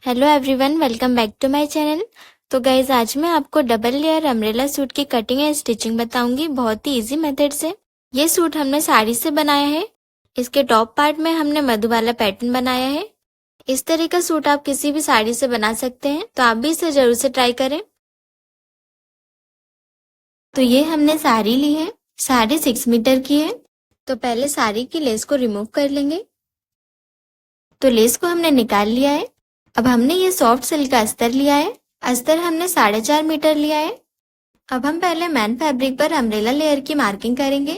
Hello everyone, welcome back to my channel. तो guys, आज मैं आपको डबल लेयर अम्ब्रेला सूट की कटिंग एंड स्टिचिंग बताऊंगी बहुत ही इजी मेथड से। ये सूट हमने साड़ी से बनाया है। इसके टॉप पार्ट में हमने मधुबाला पैटर्न बनाया है। इस तरह का सूट आप किसी भी साड़ी से बना सकते हैं, तो आप भी इसे जरूर से ट्राई करें। तो ये हमने साड़ी ली है, साड़ी 6 मीटर की है। तो पहले साड़ी की लेस को रिमूव कर लेंगे। तो लेस को हमने निकाल लिया है। अब हमने ये सॉफ्ट सिल्क का अस्तर लिया है। अस्तर हमने 4.5 मीटर लिया है। अब हम पहले मैन फैब्रिक पर अम्ब्रेला लेयर की मार्किंग करेंगे।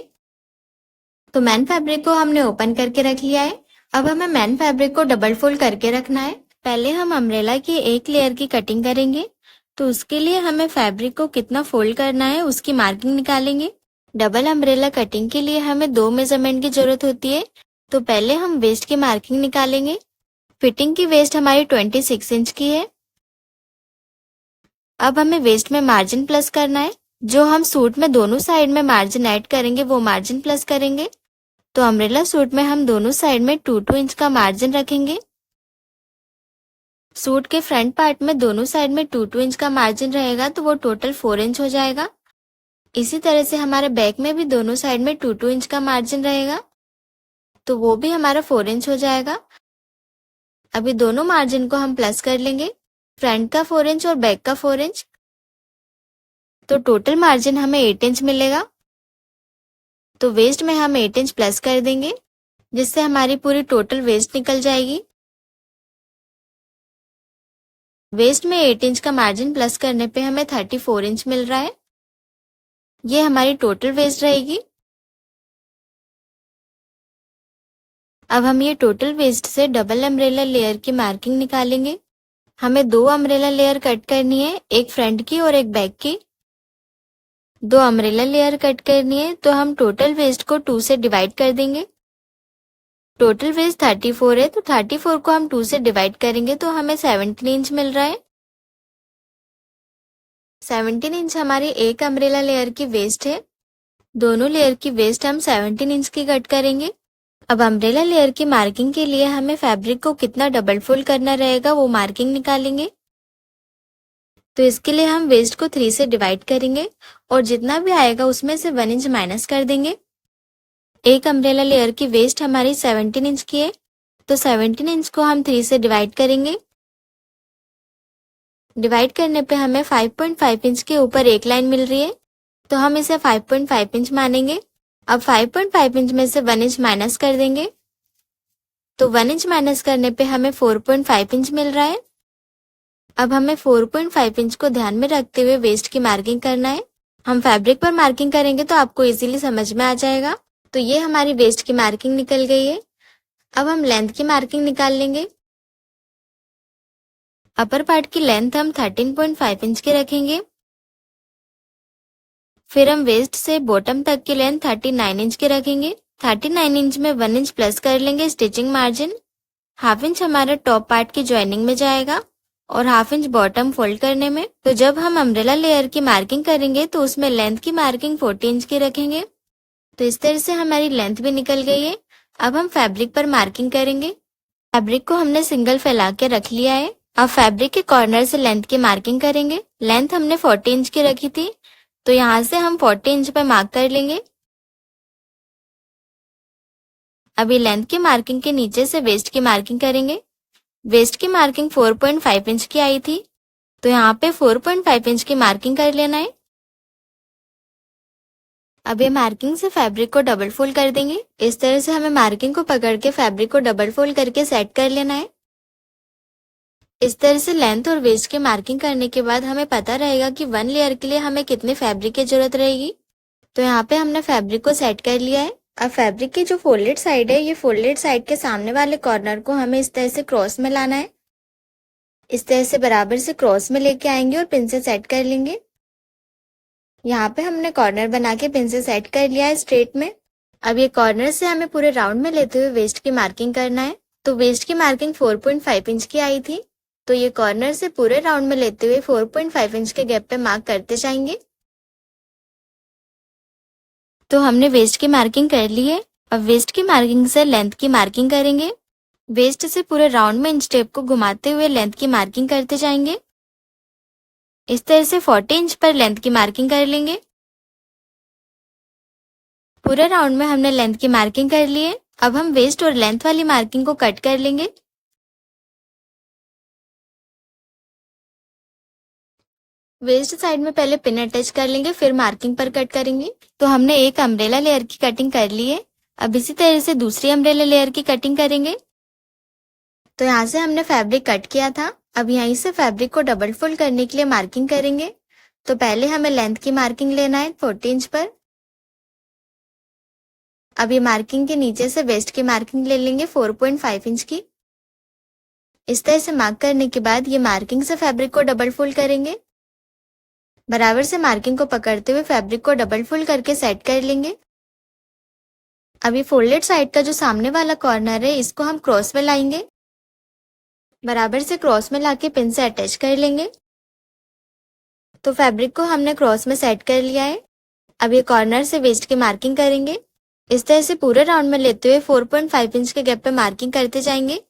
तो मैन फैब्रिक को हमने ओपन करके रख लिया है। अब हमें मैन फैब्रिक को डबल फोल्ड करके रखना है। पहले हम अम्ब्रेला की एक लेयर की कटिंग करेंगे। तो उसके लिए हमें फैब्रिक को कितना फोल्ड करना है उसकी मार्किंग निकालेंगे। डबल अम्ब्रेला कटिंग के लिए हमें 2 मेजरमेंट की जरूरत होती है। तो पहले हम वेस्ट की मार्किंग निकालेंगे। फिटिंग की वेस्ट हमारी 26 इंच की है। अब हमें वेस्ट में मार्जिन प्लस करना है। जो हम सूट में दोनों साइड में मार्जिन ऐड करेंगे वो मार्जिन प्लस करेंगे। तो अम्ब्रेला सूट में हम दोनों साइड में 2-2 इंच का मार्जिन रखेंगे। सूट के फ्रंट पार्ट में दोनों साइड में 2-2 इंच का मार्जिन रहेगा, तो वो टोटल 4 इंच हो जाएगा। इसी तरह से हमारे बैक में भी दोनों साइड में 2-2 इंच का मार्जिन रहेगा, तो वो भी हमारा 4 इंच हो जाएगा। अभी दोनों मार्जिन को हम प्लस कर लेंगे, फ्रंट का 4 इंच और बैक का 4 इंच। तो टोटल मार्जिन हमें 8 इंच मिलेगा। तो वेस्ट में हम 8 इंच प्लस कर देंगे, जिससे हमारी पूरी टोटल वेस्ट निकल जाएगी। वेस्ट में 8 इंच का मार्जिन प्लस करने पे हमें 34 इंच मिल रहा है। ये हमारी टोटल वेस्ट रहेगी। अब हम ये टोटल वेस्ट से डबल अम्ब्रेला लेयर की मार्किंग निकालेंगे। हमें 2 अम्ब्रेला लेयर कट करनी है, एक फ्रंट की और एक बैक की। 2 अम्ब्रेला लेयर कट करनी है, तो हम टोटल वेस्ट को 2 से डिवाइड कर देंगे। टोटल वेस्ट 34 है, तो 34 को हम 2 से डिवाइड करेंगे तो हमें 17 इंच मिल रहा है। 17 इंच हमारी एक अम्ब्रेला लेयर की वेस्ट है। दोनों लेयर की वेस्ट हम 17 इंच की कट करेंगे। अब अम्ब्रेला लेयर की मार्किंग के लिए हमें फैब्रिक को कितना डबल फोल्ड करना रहेगा वो मार्किंग निकालेंगे। तो इसके लिए हम वेस्ट को 3 से डिवाइड करेंगे और जितना भी आएगा उसमें से 1 इंच माइनस कर देंगे। एक अम्ब्रेला लेयर की वेस्ट हमारी 17 इंच की है, तो 17 इंच को हम 3 से डिवाइड करेंगे। डिवाइड करने पे हमें 5.5 इंच के ऊपर एक लाइन मिल रही है, तो हम इसे 5.5 इंच मानेंगे। अब 5.5 इंच में से 1 इंच माइनस कर देंगे, तो 1 इंच माइनस करने पे हमें 4.5 इंच मिल रहा है। अब हमें 4.5 इंच को ध्यान में रखते हुए वेस्ट की मार्किंग करना है। हम फैब्रिक पर मार्किंग करेंगे तो आपको इजीली समझ में आ जाएगा। तो ये हमारी वेस्ट की मार्किंग निकल गई है। अब हम लेंथ की मार्किंग निकाल लेंगे। अपर पार्ट की लेंथ हम 13.5 इंच की रखेंगे। फिर हम वेस्ट से बॉटम तक की लेंथ 39 इंच की रखेंगे। 39 इंच में 1 इंच प्लस कर लेंगे स्टिचिंग मार्जिन। हाफ इंच हमारा टॉप पार्ट की ज्वाइनिंग में जाएगा और हाफ इंच बॉटम फोल्ड करने में। तो जब हम अम्ब्रेला लेयर की मार्किंग करेंगे तो उसमें लेंथ की मार्किंग 40 इंच की रखेंगे। तो इस तरह से हमारी लेंथ भी निकल गई है। अब हम फैब्रिक पर मार्किंग करेंगे। फैब्रिक को हमने सिंगल फैला के रख लिया है। अब फैब्रिक के कॉर्नर से लेंथ की मार्किंग करेंगे। लेंथ हमने 40 इंच की रखी थी, तो यहाँ से हम 40 इंच पे मार्क कर लेंगे। अभी लेंथ की मार्किंग के नीचे से वेस्ट की मार्किंग करेंगे। वेस्ट की मार्किंग 4.5 इंच की आई थी, तो यहाँ पे 4.5 इंच की मार्किंग कर लेना है। अब ये मार्किंग से फैब्रिक को डबल फोल्ड कर देंगे। इस तरह से हमें मार्किंग को पकड़ के फैब्रिक को डबल फोल्ड करके सेट कर लेना है। इस तरह से लेंथ और वेस्ट की मार्किंग करने के बाद हमें पता रहेगा कि 1 लेयर के लिए हमें कितने फैब्रिक की जरूरत रहेगी। तो यहाँ पे हमने फैब्रिक को सेट कर लिया है। अब फैब्रिक की जो फोल्डेड साइड है, ये फोल्डेड साइड के सामने वाले कॉर्नर को हमें इस तरह से क्रॉस में लाना है। इस तरह से बराबर से क्रॉस में लेके आएंगे और पिन से सेट कर लेंगे। यहाँ पे हमने कॉर्नर बना के पिन से सेट कर लिया है स्ट्रेट में। अब ये कॉर्नर से हमें पूरे राउंड में लेते हुए वेस्ट की मार्किंग करना है। तो वेस्ट की मार्किंग 4.5 इंच की आई थी, तो ये कॉर्नर से पूरे राउंड में लेते हुए 4.5 इंच के गैप पे मार्क करते जाएंगे। तो हमने वेस्ट की मार्किंग कर ली है। अब वेस्ट की मार्किंग से लेंथ की मार्किंग करेंगे। वेस्ट से पूरे राउंड में इंच टेप को घुमाते हुए लेंथ की मार्किंग करते जाएंगे। इस तरह से 40 इंच पर लेंथ की मार्किंग कर लेंगे। पूरे राउंड में हमने लेंथ की मार्किंग कर ली है। अब हम वेस्ट और लेंथ वाली मार्किंग को कट कर लेंगे। वेस्ट साइड में पहले पिन अटैच कर लेंगे, फिर मार्किंग पर कट करेंगे। तो हमने एक अम्ब्रेला लेयर की कटिंग कर ली है। अब इसी तरह से दूसरी अम्ब्रेला लेयर की कटिंग करेंगे। तो यहाँ से हमने फैब्रिक कट किया था। अब यहीं से फैब्रिक को डबल फोल्ड करने के लिए मार्किंग करेंगे। तो पहले हमें लेंथ की मार्किंग लेना है 40 इंच पर। अब ये मार्किंग के नीचे से वेस्ट की मार्किंग ले लेंगे 4.5 इंच की। इस तरह से मार्क करने के बाद ये मार्किंग से फैब्रिक को डबल फोल्ड करेंगे। बराबर से मार्किंग को पकड़ते हुए फैब्रिक को डबल फोल्ड करके सेट कर लेंगे। अब ये फोल्डेड साइड का जो सामने वाला कॉर्नर है, इसको हम क्रॉस में लाएंगे। बराबर से क्रॉस में लाके पिन से अटैच कर लेंगे। तो फैब्रिक को हमने क्रॉस में सेट कर लिया है। अब ये कॉर्नर से वेस्ट की मार्किंग करेंगे। इस तरह से पूरे राउंड में लेते हुए 4.5 इंच के गैप पे मार्किंग करते जाएंगे।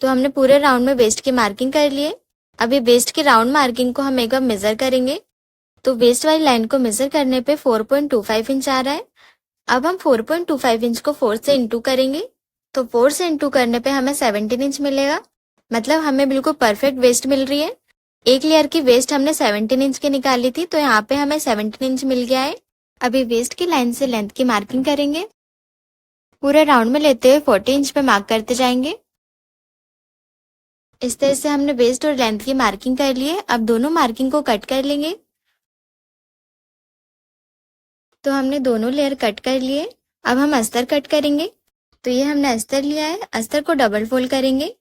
तो हमने पूरे राउंड में वेस्ट की मार्किंग कर ली है। अब ये वेस्ट की राउंड मार्किंग को हम एक बार मेजर करेंगे। तो वेस्ट वाली लाइन को मेजर करने पे 4.25 इंच आ रहा है। अब हम 4.25 इंच को 4 से इंटू करेंगे। तो 4 से इंटू करने पे हमें 17 इंच मिलेगा। मतलब हमें बिल्कुल परफेक्ट वेस्ट मिल रही है। एक लेयर की वेस्ट हमने 17 इंच की निकाली थी, तो यहाँ पे हमें 17 इंच मिल गया है। अभी वेस्ट की लाइन से लेंथ की मार्किंग करेंगे। पूरे राउंड में लेते हुए 40 इंच पे मार्क करते जाएंगे। इस तरह से हमने वेस्ट और लेंथ की मार्किंग कर ली है। अब दोनों मार्किंग को कट कर लेंगे। तो हमने दोनों लेयर कट कर लिए। अब हम अस्तर कट करेंगे। तो ये हमने अस्तर लिया है। अस्तर को डबल फोल्ड करेंगे।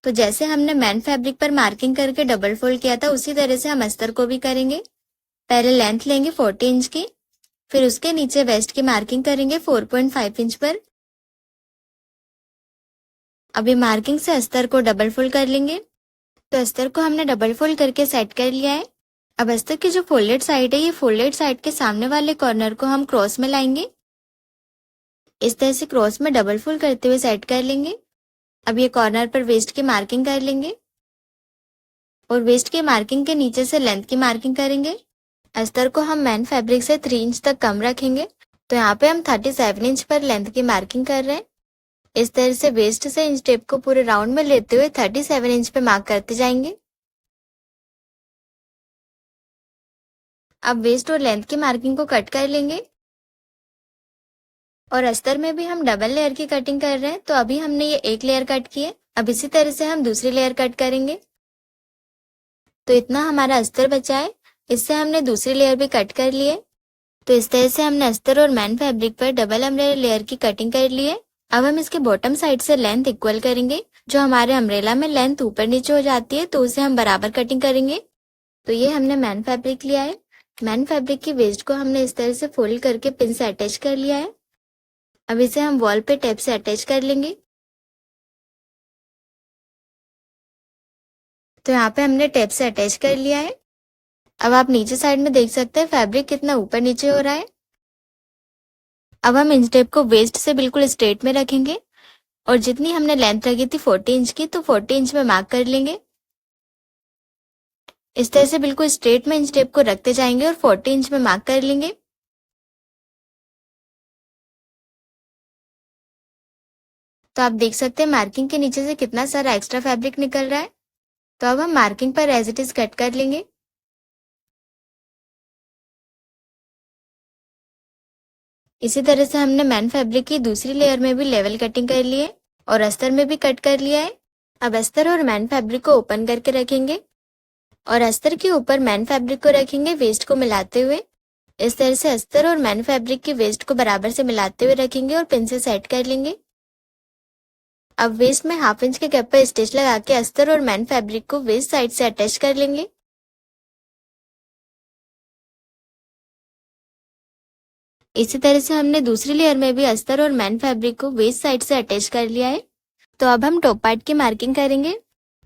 तो जैसे हमने मैन फैब्रिक पर मार्किंग करके डबल फोल्ड किया था, उसी तरह से हम अस्तर को भी करेंगे। पहले लेंथ लेंगे 40 इंच की, फिर उसके नीचे वेस्ट की मार्किंग करेंगे 4.5 इंच पर। अभी मार्किंग से अस्तर को डबल फोल्ड कर लेंगे। तो अस्तर को हमने डबल फोल्ड करके सेट कर लिया है। अब अस्तर की जो फोल्डेड साइड है, ये फोल्डेड साइड के सामने वाले कॉर्नर को हम क्रॉस में लाएंगे। इस तरह से क्रॉस में डबल फोल्ड करते हुए सेट कर लेंगे। अब ये कॉर्नर पर वेस्ट की मार्किंग कर लेंगे और वेस्ट के मार्किंग के नीचे से लेंथ की मार्किंग करेंगे। अस्तर को हम मैन फैब्रिक से 3 इंच तक कम रखेंगे। तो यहाँ पे हम 37 इंच पर लेंथ की मार्किंग कर रहे हैं। इस तरह से वेस्ट से इंच टेप को पूरे राउंड में लेते हुए 37 इंच पे मार्क करते जाएंगे। अब वेस्ट और लेंथ की मार्किंग को कट कर लेंगे। और अस्तर में भी हम डबल लेयर की कटिंग कर रहे हैं। तो अभी हमने ये एक लेयर कट की है। अब इसी तरह से हम दूसरी लेयर कट करेंगे। तो इतना हमारा अस्तर बचा है। इससे हमने दूसरी लेयर भी कट कर ली है। तो इस तरह से हमने अस्तर और मैन फैब्रिक पर डबल अम्ब्रेला लेयर की कटिंग कर ली है। अब हम इसके बॉटम साइड से लेंथ इक्वल करेंगे। जो हमारे अम्ब्रेला में लेंथ ऊपर नीचे हो जाती है, तो उसे हम बराबर कटिंग करेंगे। तो ये हमने मैन फैब्रिक लिया है। मैन फैब्रिक की वेस्ट को हमने इस तरह से फोल्ड करके पिन से अटैच कर लिया है। अब इसे हम वॉल पे टेप से अटैच कर लेंगे। तो यहाँ पे हमने टेप से अटैच कर लिया है। अब आप नीचे साइड में देख सकते हैं फैब्रिक कितना ऊपर नीचे हो रहा है। अब हम इंच टेप को वेस्ट से बिल्कुल स्ट्रेट में रखेंगे और जितनी हमने लेंथ रखी थी 40 इंच की, तो 40 इंच में मार्क कर लेंगे। इस तरह से बिल्कुल स्ट्रेट में इंच टेप को रखते जाएंगे और 40 इंच में मार्क कर लेंगे। तो आप देख सकते हैं मार्किंग के नीचे से कितना सारा एक्स्ट्रा फैब्रिक निकल रहा है। तो अब हम मार्किंग पर एज इट इज कट कर लेंगे। इसी तरह से हमने मैन फैब्रिक की दूसरी लेयर में भी लेवल कटिंग कर ली है और अस्तर में भी कट कर लिया है। अब अस्तर और मैन फैब्रिक को ओपन करके रखेंगे और अस्तर के ऊपर मैन फैब्रिक को रखेंगे वेस्ट को मिलाते हुए। इस तरह से अस्तर और मैन फैब्रिक की वेस्ट को बराबर से मिलाते हुए रखेंगे और पिन से सेट कर लेंगे। अब वेस्ट में हाफ इंच के गैप पर स्टिच लगा के अस्तर और मैन फैब्रिक को वेस्ट साइड से अटैच कर लेंगे। इसी तरह से हमने दूसरी लेयर में भी अस्तर और मैन फैब्रिक को वेस्ट साइड से अटैच कर लिया है। तो अब हम टॉप पार्ट की मार्किंग करेंगे।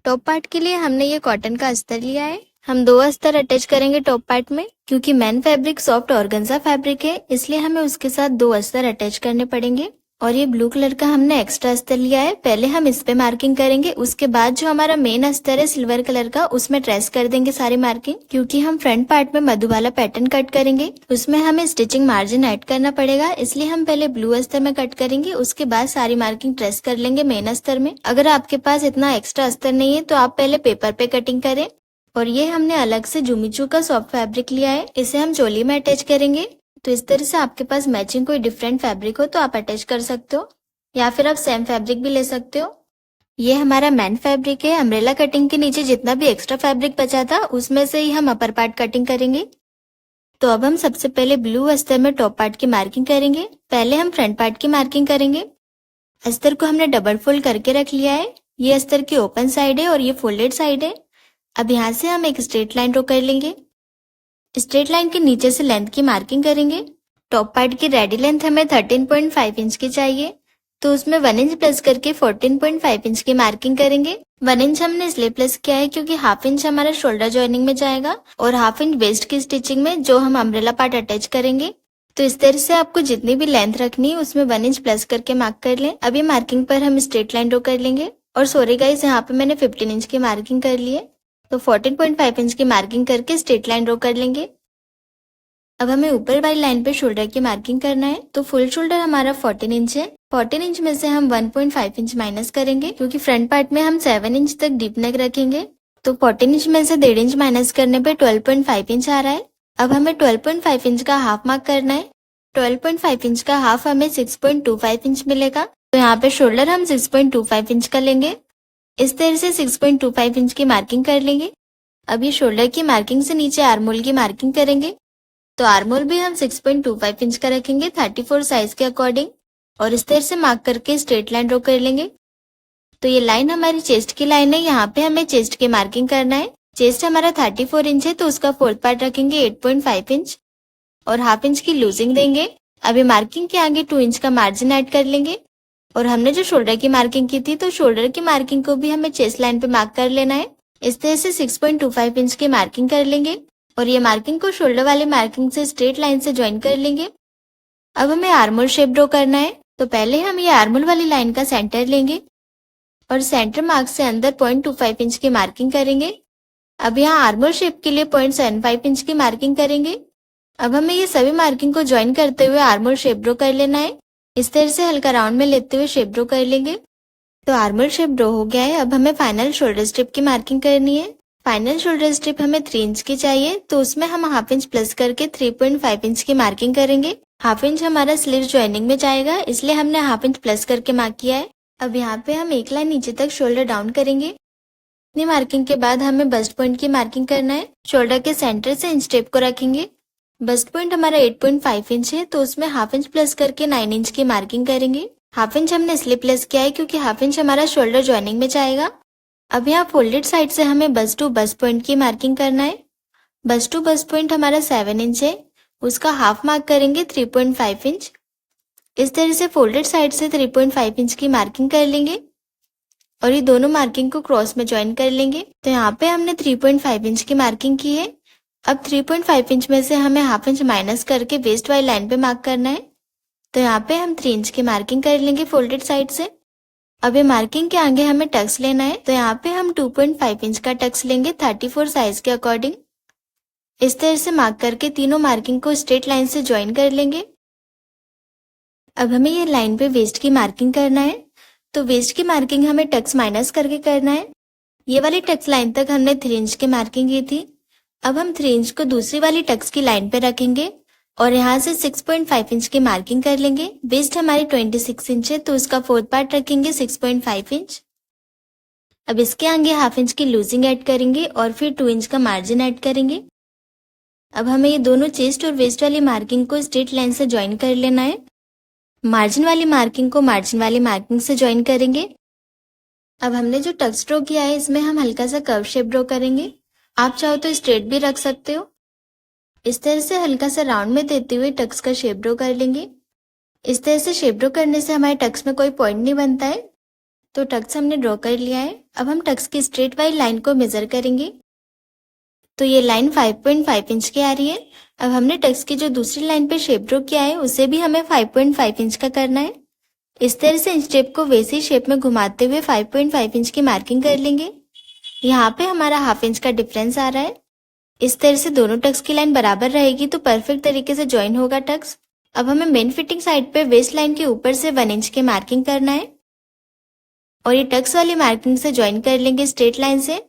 टॉप पार्ट के लिए हमने ये कॉटन का अस्तर लिया है। हम 2 अस्तर अटैच करेंगे टॉप पार्ट में। क्योंकि man fabric soft organza fabric है, इसलिए हमें उसके साथ 2 अस्तर अटैच करने पड़ेंगे। और ये ब्लू कलर का हमने एक्स्ट्रा अस्तर लिया है, पहले हम इस पे मार्किंग करेंगे, उसके बाद जो हमारा मेन अस्तर है सिल्वर कलर का उसमें ट्रेस कर देंगे सारी मार्किंग। क्योंकि हम फ्रंट पार्ट में मधु वाला पैटर्न कट करेंगे, उसमें हमें स्टिचिंग मार्जिन ऐड करना पड़ेगा, इसलिए हम पहले ब्लू अस्तर में कट करेंगे, उसके बाद सारी मार्किंग ट्रेस कर लेंगे मेन अस्तर में। अगर आपके पास इतना एक्स्ट्रा अस्तर नहीं है तो आप पहले पेपर पे कटिंग करें। और ये हमने अलग से जुमीचू का सॉफ्ट फैब्रिक लिया है, इसे हम चोली में अटैच करेंगे। तो इस तरह से आपके पास मैचिंग कोई डिफरेंट फैब्रिक हो तो आप अटैच कर सकते हो, या फिर आप सेम फैब्रिक भी ले सकते हो। ये हमारा मेन फैब्रिक है। अम्ब्रेला कटिंग के नीचे जितना भी एक्स्ट्रा फैब्रिक बचा था उसमें से ही हम अपर पार्ट कटिंग करेंगे। तो अब हम सबसे पहले ब्लू अस्तर में टॉप पार्ट की मार्किंग करेंगे। पहले हम फ्रंट पार्ट की मार्किंग करेंगे। अस्तर को हमने डबल फोल्ड करके रख लिया है। ये अस्तर की ओपन साइड है और ये फोल्डेड साइड है। अब यहाँ से हम एक स्ट्रेट लाइन ड्रॉ कर लेंगे। स्ट्रेट लाइन के नीचे से लेंथ की मार्किंग करेंगे। टॉप पार्ट की रेडी लेंथ हमें 13.5 इंच की चाहिए, तो उसमें 1 इंच प्लस करके 14.5 इंच की मार्किंग करेंगे। 1 इंच हमने इसलिए प्लस किया है क्योंकि हाफ इंच हमारा शोल्डर जॉइनिंग में जाएगा और हाफ इंच वेस्ट की स्टिचिंग में जो हम अम्ब्रेला पार्ट अटैच करेंगे। तो इस तरह से आपको जितनी भी लेंथ रखनी है उसमें 1 इंच प्लस करके मार्क कर लें। अभी मार्किंग पर हम स्ट्रेट लाइन ड्रॉ कर लेंगे। और सॉरी गाइस, यहाँ पे मैंने 15 इंच की मार्किंग कर ली है, तो 14.5 इंच की मार्किंग करके स्ट्रेट लाइन ड्रॉ कर लेंगे। अब हमें ऊपर वाली लाइन पे शोल्डर की मार्किंग करना है। तो फुल शोल्डर हमारा 14 इंच है। 14 इंच में से हम 1.5 इंच माइनस करेंगे क्योंकि फ्रंट पार्ट में हम 7 इंच तक डीप नेक रखेंगे। तो 14 इंच में से 1.5 इंच माइनस करने पे 12.5 इंच आ रहा है। अब हमें 12.5 इंच का हाफ मार्क करना है। 12.5 इंच का हाफ हमें 6.25 इंच मिलेगा। तो यहाँ पे शोल्डर हम 6.25 इंच का लेंगे। इस तरह से 6.25 इंच की मार्किंग कर लेंगे। अब ये शोल्डर की मार्किंग से नीचे आर्मोल की मार्किंग करेंगे। तो आर्मोल भी हम 6.25 इंच का रखेंगे 34 साइज के अकॉर्डिंग, और इस तरह से मार्क करके स्ट्रेट लाइन ड्रॉ कर लेंगे। तो ये लाइन हमारी चेस्ट की लाइन है। यहाँ पे हमें चेस्ट की मार्किंग करना है। चेस्ट हमारा 34 इंच है, तो उसका फोर्थ पार्ट रखेंगे 8.5 इंच और हाफ इंच की लूजिंग देंगे। अभी मार्किंग के आगे 2 इंच का मार्जिन ऐड कर लेंगे। और हमने जो शोल्डर की मार्किंग की थी, तो शोल्डर की मार्किंग को भी हमें चेस्ट लाइन पे मार्क कर लेना है। इस तरह से 6.25 इंच की मार्किंग कर लेंगे और ये मार्किंग को शोल्डर वाली मार्किंग से स्ट्रेट लाइन से ज्वाइन कर लेंगे। अब हमें आर्मोल शेप ड्रॉ करना है। तो पहले हम ये आर्मोल वाली लाइन का सेंटर लेंगे और सेंटर मार्क से अंदर 0.25 इंच की मार्किंग करेंगे। अब यहाँ आर्मोल शेप के लिए 0.75 इंच की मार्किंग करेंगे। अब हमें ये सभी मार्किंग को ज्वाइन करते हुए आर्मोल शेप ड्रॉ कर लेना है। इस तरह से हल्का राउंड में लेते हुए शेप ड्रॉ कर लेंगे। तो आर्मोल शेप ड्रॉ हो गया है। अब हमें फाइनल शोल्डर स्ट्रिप की मार्किंग करनी है। फाइनल शोल्डर स्ट्रिप हमें 3 इंच की चाहिए, तो उसमें हम हाफ इंच प्लस करके 3.5 इंच की मार्किंग करेंगे। हाफ इंच हमारा स्लीव ज्वाइनिंग में जाएगा, इसलिए हमने हाफ इंच प्लस करके मार्क किया है। अब यहाँ पे हम एक लाइन नीचे तक शोल्डर डाउन करेंगे। इतनी मार्किंग के बाद हमें बस्ट पॉइंट की मार्किंग करना है। शोल्डर के सेंटर से इंच टेप को रखेंगे। बस्ट पॉइंट हमारा 8.5 इंच है, तो उसमें हाफ इंच प्लस करके 9 इंच की मार्किंग करेंगे। हाफ इंच हमने इसलिए प्लस किया है क्योंकि हाफ इंच हमारा शोल्डर ज्वाइनिंग में जाएगा। अब यहाँ फोल्डेड साइड से हमें बस्ट टू बस्ट पॉइंट की मार्किंग करना है। बस्ट टू बस्ट पॉइंट हमारा 7 इंच है, उसका हाफ मार्क करेंगे 3.5 इंच। इस तरह से फोल्डेड साइड से 3.5 इंच की मार्किंग कर लेंगे और ये दोनों मार्किंग को क्रॉस में ज्वाइन कर लेंगे। तो यहाँ पे हमने 3.5 इंच की मार्किंग की है। अब 3.5 इंच में से हमें हाफ इंच माइनस करके वेस्ट वाली लाइन पे मार्क करना है। तो यहाँ पे हम 3 इंच की मार्किंग कर लेंगे फोल्डेड साइड से। अब ये मार्किंग के आगे हमें टक्स लेना है, तो यहाँ पे हम 2.5 इंच का टक्स लेंगे 34 साइज के अकॉर्डिंग। इस तरह से मार्क करके तीनों मार्किंग को स्ट्रेट लाइन से ज्वाइन कर लेंगे। अब हमें ये लाइन पे वेस्ट की मार्किंग करना है। तो वेस्ट की मार्किंग हमें टक्स माइनस करके करना है। ये वाली टक्स लाइन तक हमने 3 इंच की मार्किंग की थी। अब हम 3 इंच को दूसरी वाली टक्स की लाइन पे रखेंगे और यहाँ से 6.5 इंच की मार्किंग कर लेंगे। वेस्ट हमारी 26 इंच है, तो उसका फोर्थ पार्ट रखेंगे 6.5 इंच। अब इसके आगे हाफ इंच की लूजिंग ऐड करेंगे और फिर 2 इंच का मार्जिन ऐड करेंगे। अब हमें ये दोनों चेस्ट और वेस्ट वाली मार्किंग को स्ट्रेट लाइन से ज्वाइन कर लेना है। मार्जिन वाली मार्किंग को मार्जिन वाली मार्किंग से ज्वाइन करेंगे। अब हमने जो टक्स ड्रॉ किया है इसमें हम हल्का सा कर्व शेप ड्रॉ करेंगे। आप चाहो तो स्ट्रेट भी रख सकते हो। इस तरह से हल्का सा राउंड में देते हुए टक्स का शेप ड्रॉ कर लेंगे। इस तरह से शेप ड्रॉ करने से हमारे टक्स में कोई पॉइंट नहीं बनता है। तो टक्स हमने ड्रॉ कर लिया है। अब हम टक्स की स्ट्रेट वाली लाइन को मेजर करेंगे। तो ये लाइन 5.5 इंच की आ रही है। अब हमने टक्स की जो दूसरी लाइन पे शेप ड्रॉ किया है उसे भी हमें 5.5 इंच का करना है। इस तरह से इंच टेप को वैसी शेप में घुमाते हुए 5.5 इंच की मार्किंग कर लेंगे। यहाँ पे हमारा हाफ इंच का डिफरेंस आ रहा है। इस तरह से दोनों टक्स की लाइन बराबर रहेगी तो परफेक्ट तरीके से ज्वाइन होगा टक्स। अब हमें मेन फिटिंग साइड पे वेस्ट लाइन के ऊपर से 1 इंच की मार्किंग करना है और ये टक्स वाली मार्किंग से ज्वाइन कर लेंगे स्ट्रेट लाइन से।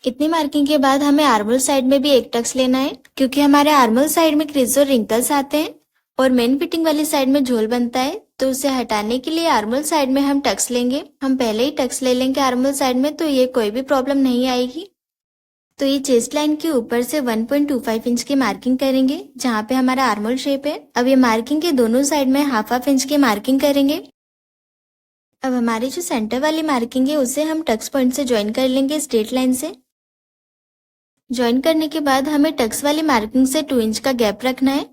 इतनी मार्किंग के बाद हमें आर्मोल साइड में भी एक टक्स लेना है, क्योंकि हमारे आर्मोल साइड में क्रीज और रिंकल्स आते हैं और मेन फिटिंग वाली साइड में झोल बनता है, तो उसे हटाने के लिए आर्मोल साइड में हम टक्स लेंगे। हम पहले ही टक्स ले लेंगे आर्मोल साइड में, तो ये कोई भी प्रॉब्लम नहीं आएगी। तो ये चेस्ट लाइन के ऊपर से 1.25 इंच की मार्किंग करेंगे जहाँ पे हमारा आर्मोल शेप है। अब ये मार्किंग के दोनों साइड में हाफ इंच की मार्किंग करेंगे। अब हमारी जो सेंटर वाली मार्किंग है उसे हम टक्स पॉइंट से ज्वाइन कर लेंगे स्ट्रेट लाइन से। ज्वाइन करने के बाद हमें टक्स वाली मार्किंग से 2 इंच का गैप रखना है।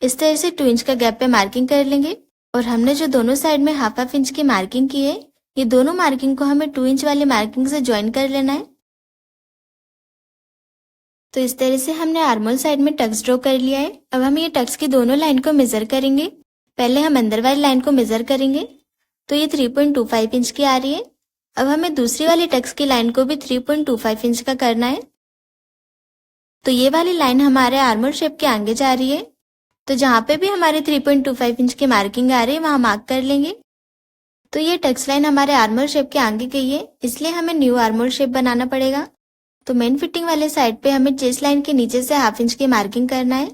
इस तरह से 2 इंच का गैप पे मार्किंग कर लेंगे और हमने जो दोनों साइड में हाफ इंच की मार्किंग की है, ये दोनों मार्किंग को हमें 2 इंच वाली मार्किंग से ज्वाइन कर लेना है। तो इस तरह से हमने आर्मोल साइड में टक्स ड्रॉ कर लिया है। अब हम ये टक्स की दोनों लाइन को मेजर करेंगे। पहले हम अंदर वाली लाइन को मेजर करेंगे, तो ये 3.25 इंच की आ रही है। अब हमें दूसरी वाली टक्स की लाइन को भी 3.25 इंच का करना है। तो ये वाली लाइन हमारे आर्मोल शेप के आगे जा रही है, तो जहाँ पे भी हमारे 3.25 इंच की मार्किंग आ रही है वहाँ मार्क कर लेंगे। तो ये टक्स लाइन हमारे आर्मोल शेप के आगे गई है, इसलिए हमें न्यू आर्मोल शेप बनाना पड़ेगा। तो मेन फिटिंग वाले साइड पे हमें चेस्ट लाइन के नीचे से हाफ इंच की मार्किंग करना है।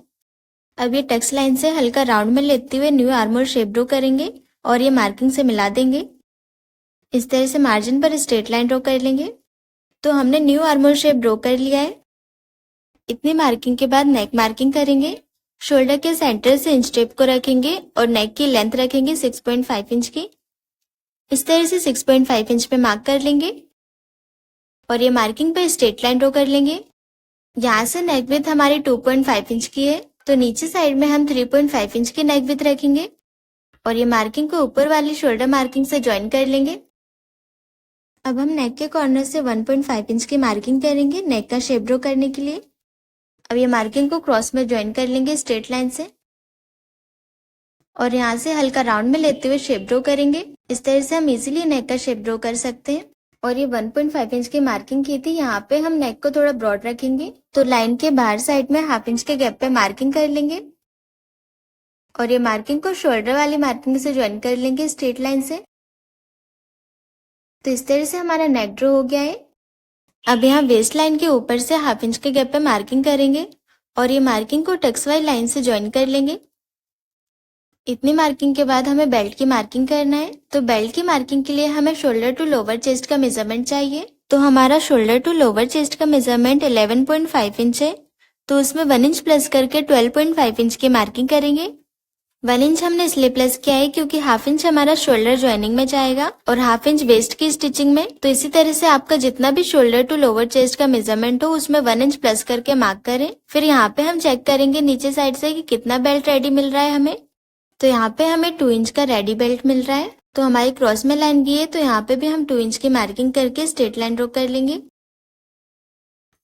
अब ये टक्स लाइन से हल्का राउंड में लेते हुए न्यू आर्मोल शेप ड्रॉ करेंगे और ये मार्किंग से मिला देंगे। इस तरह से मार्जिन पर स्ट्रेट लाइन ड्रॉ कर लेंगे। तो हमने न्यू आर्मोल शेप ड्रॉ कर लिया है। इतनी मार्किंग के बाद नेक मार्किंग करेंगे। शोल्डर के सेंटर से इंच टेप को रखेंगे और नेक की लेंथ रखेंगे 6.5 इंच की। इस तरह से 6.5 इंच पे मार्क कर लेंगे और ये मार्किंग पे स्ट्रेट लाइन ड्रॉ कर लेंगे। यहाँ से नेक विड्थ हमारी 2.5 इंच की है, तो नीचे साइड में हम 3.5 इंच की नेक विड्थ रखेंगे और ये मार्किंग को ऊपर वाली शोल्डर मार्किंग से ज्वाइन कर लेंगे। अब हम नेक के कॉर्नर से 1.5 इंच की मार्किंग करेंगे नेक का शेप ड्रॉ करने के लिए। अब ये मार्किंग को क्रॉस में ज्वाइन कर लेंगे स्ट्रेट लाइन से और यहाँ से हल्का राउंड में लेते हुए शेप ड्रॉ करेंगे। इस तरह से हम इजीली नेक का शेप ड्रॉ कर सकते हैं। और ये 1.5 इंच की मार्किंग की थी, यहाँ पे हम नेक को थोड़ा ब्रॉड रखेंगे, तो लाइन के बाहर साइड में हाफ इंच के गैप पे मार्किंग कर लेंगे और ये मार्किंग को शोल्डर वाली मार्किंग से ज्वाइन कर लेंगे स्ट्रेट लाइन से। तो इस तरह से हमारा नेक ड्रॉ हो गया है। अब यहाँ वेस्ट लाइन के ऊपर से हाफ इंच के गैप पे मार्किंग करेंगे और ये मार्किंग को टक्स वाली लाइन से ज्वाइन कर लेंगे। इतनी मार्किंग के बाद हमें बेल्ट की मार्किंग करना है। तो बेल्ट की मार्किंग के लिए हमें शोल्डर टू लोअर चेस्ट का मेजरमेंट चाहिए। तो हमारा शोल्डर टू लोअर चेस्ट का मेजरमेंट 11.5 इंच है, तो उसमें 1 इंच प्लस करके 12.5 इंच की मार्किंग करेंगे। 1 इंच हमने इसलिए प्लस किया है क्योंकि हाफ इंच हमारा शोल्डर ज्वाइनिंग में जाएगा और हाफ इंच वेस्ट की स्टिचिंग में। तो इसी तरह से आपका जितना भी शोल्डर टू लोअर चेस्ट का मेजरमेंट हो उसमें 1 इंच प्लस करके मार्क करें। फिर यहाँ पे हम चेक करेंगे नीचे साइड से कि कितना बेल्ट रेडी मिल रहा है हमें। तो यहाँ पे हमें 2 इंच का रेडी बेल्ट मिल रहा है। तो हमारी क्रॉस में लाइन गई है, तो यहाँ पे भी हम 2 इंच की मार्किंग करके स्ट्रेट लाइन ड्रॉ कर लेंगे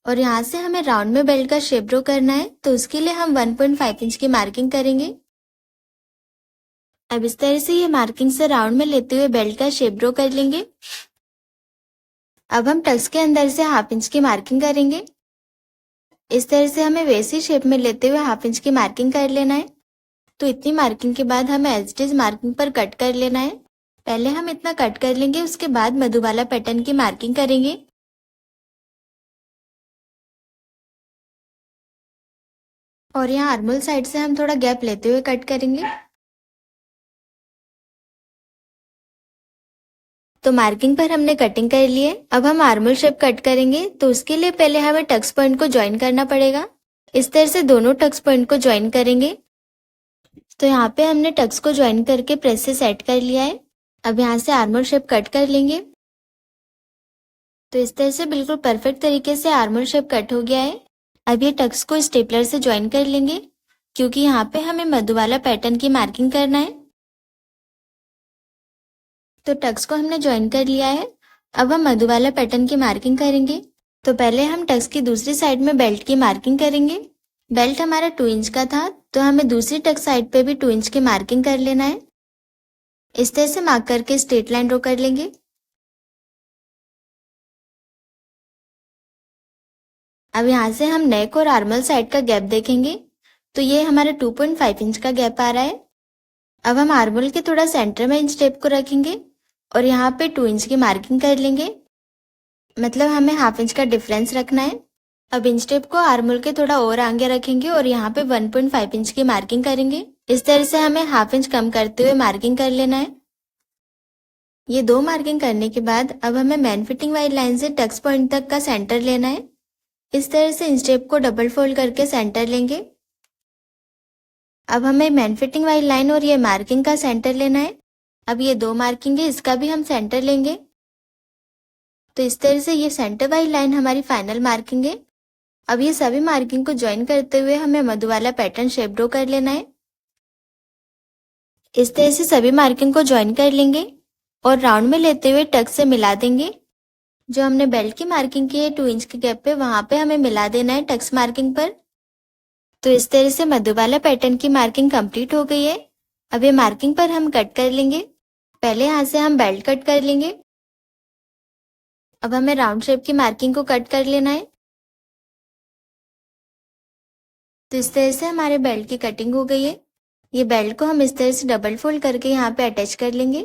और यहाँ से हमें राउंड में बेल्ट का शेप ड्रॉ करना है, तो उसके लिए हम 1.5 इंच की मार्किंग करेंगे। अब इस तरह से ये मार्किंग से राउंड में लेते हुए बेल्ट का शेप ड्रॉ कर लेंगे। अब हम टक्स के अंदर से हाफ इंच की मार्किंग करेंगे। इस तरह से हमें वैसी शेप में लेते हुए हाफ इंच की मार्किंग कर लेना है। तो इतनी मार्किंग के बाद हमें एज इट इज मार्किंग पर कट कर लेना है। पहले हम इतना कट कर लेंगे, उसके बाद मधुबाला पैटर्न की मार्किंग करेंगे। और यहाँ आर्मोल साइड से हम थोड़ा गैप लेते हुए कट करेंगे। तो मार्किंग पर हमने कटिंग कर ली है। अब हम आर्मोल शेप कट करेंगे, तो उसके लिए पहले हमें टक्स पॉइंट को ज्वाइन करना पड़ेगा। इस तरह से दोनों टक्स पॉइंट को ज्वाइन करेंगे। तो यहाँ पे हमने टक्स को ज्वाइन करके प्रेस से सेट कर लिया है। अब यहाँ से आर्मोल शेप कट कर लेंगे। तो इस तरह से बिल्कुल परफेक्ट तरीके से आर्मोल शेप कट हो गया है। अब ये टक्स को स्टेपलर से ज्वाइन कर लेंगे, क्योंकि यहाँ पे हमें मधुबाला पैटर्न की मार्किंग करना है। तो टक्स को हमने ज्वाइन कर लिया है। अब हम मधुबाला पैटर्न की मार्किंग करेंगे। तो पहले हम टक्स की दूसरी साइड में बेल्ट की मार्किंग करेंगे। बेल्ट हमारा 2 इंच का था, तो हमें दूसरी टक्स साइड पे भी 2 इंच की मार्किंग कर लेना है। इस तरह से मार्क करके स्ट्रेट लाइन ड्रॉ कर लेंगे। अब यहाँ से हम नेक और आर्मल साइड का गैप देखेंगे तो ये हमारा 2.5 इंच का गैप आ रहा है। अब हम आर्मल के थोड़ा सेंटर में इंच टेप को रखेंगे और यहाँ पे 2 इंच की मार्किंग कर लेंगे, मतलब हमें हाफ इंच का डिफरेंस रखना है। अब इंच टेप को आर्मल के थोड़ा और आगे रखेंगे और यहाँ पे 1.5 इंच की मार्किंग करेंगे। इस तरह से हमें हाफ इंच कम करते हुए मार्किंग कर लेना है। ये 2 मार्किंग करने के बाद अब हमें मेन फिटिंग वाली लाइन से टक्स पॉइंट तक का सेंटर लेना है। इस तरह से इंच टेप को डबल फोल्ड करके सेंटर लेंगे। अब हमें मेन फिटिंग वाली लाइन और ये मार्किंग का सेंटर लेना है। अब ये 2 मार्किंग है, इसका भी हम सेंटर लेंगे। तो इस तरह से ये सेंटर वाली लाइन हमारी फाइनल मार्किंग है। अब ये सभी मार्किंग को ज्वाइन करते हुए हमें मधु वाला पैटर्न शेप ड्रॉ कर लेना है। इस तरह से सभी मार्किंग को ज्वाइन कर लेंगे और राउंड में लेते हुए टक से मिला देंगे। जो हमने बेल्ट की मार्किंग की है 2 इंच के गैप पे, वहां पे हमें मिला देना है टक्स मार्किंग पर। तो इस तरह से मधु वाला पैटर्न की मार्किंग कंप्लीट हो गई है। अब ये मार्किंग पर हम कट कर लेंगे। पहले यहाँ से हम बेल्ट कट कर लेंगे। अब हमें राउंड शेप की मार्किंग को कट कर लेना है। तो इस तरह से हमारे बेल्ट की कटिंग हो गई है। ये बेल्ट को हम इस तरह से डबल फोल्ड करके यहाँ पे अटैच कर लेंगे।